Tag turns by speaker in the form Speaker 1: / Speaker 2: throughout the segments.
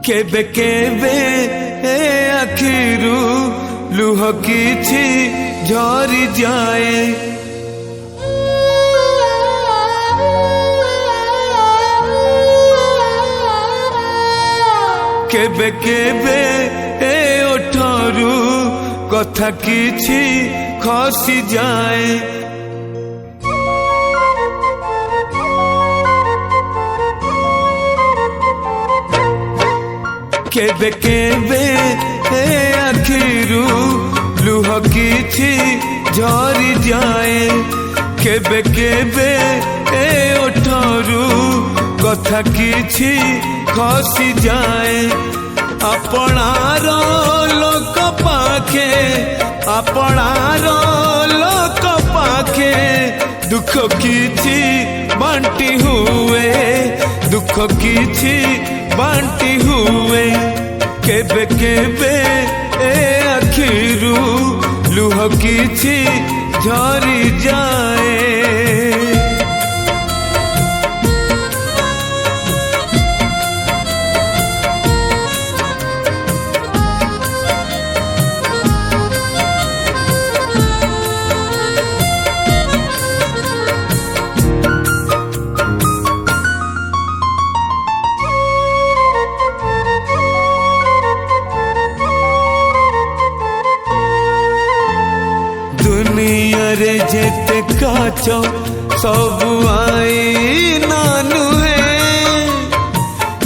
Speaker 1: केबे केबे आखिरू लुह किछि झरी जाए। केबे केबे ओठरू कथा किछि खसी जाए। केबे केबे आखिरू लुह किछि झरी जाए। केबे केबे ओठरू कथा किछि खसी जाए। अपनार लोक पाखे अपनार लोक पाखे दुख किछि बांटी हुए दुख किछि बांटी हुए। केबे केबे आखिरू लुह किछि झरी जाए। दुनिया रे जेते काच सब आई नानु है।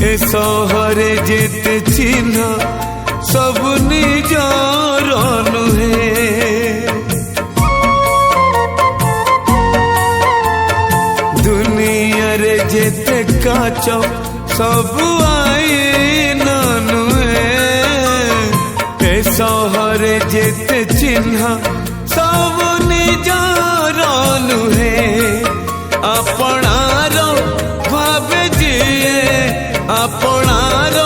Speaker 1: ए सहरे जेते चिन्ह सब निजर नुहे। दुनिया रे जेते काच सब आई नानु है। ए सहरे जेते चिन्ह सब निजर नुहे। अपनार भावे जिए अपनार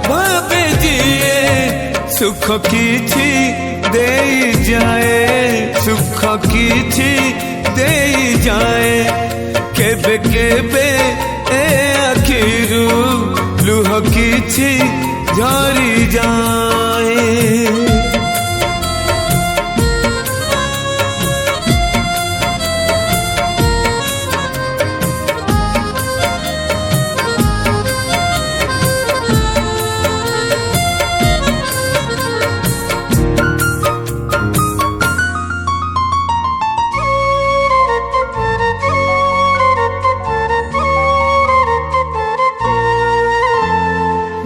Speaker 1: भावे जिए। सुख किछि देई जाए सुख किछि देई जाए। केबे केबे आखिरू लुह किछि झरी जाए।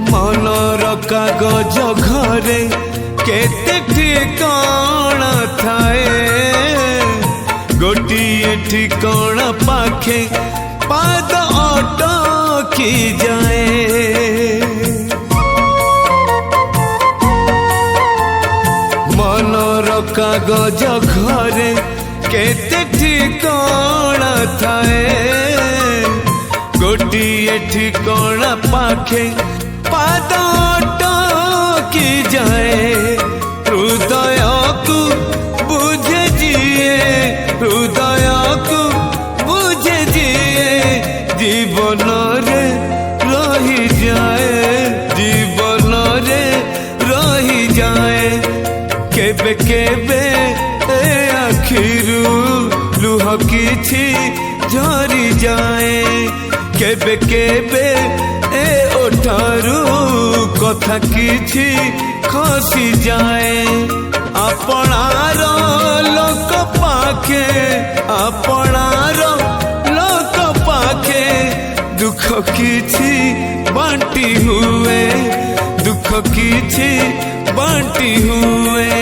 Speaker 1: मनर कागज घरे केते ठिकाना थाए। गोटिए ठिकाना पाखे पाद अटकी जाए। मनर कागज घरे केते ठिकाना थाए। गोटिए ठिकाना पाखे पाद अटकी जाए। हृदय को बुझे जिए हृदय को बुझे जिए। जीवन रे रही जाए जीवन रे रही जाए। केबे केबे आखिरू लुह किछि झरी जाए। केबे केबे ओठारू कथा किछि खसी जाए। अपनार लोक पाखे अपनार लोक पाखे दुख किछि बांटी हुए दुख किछि बांटी हुए।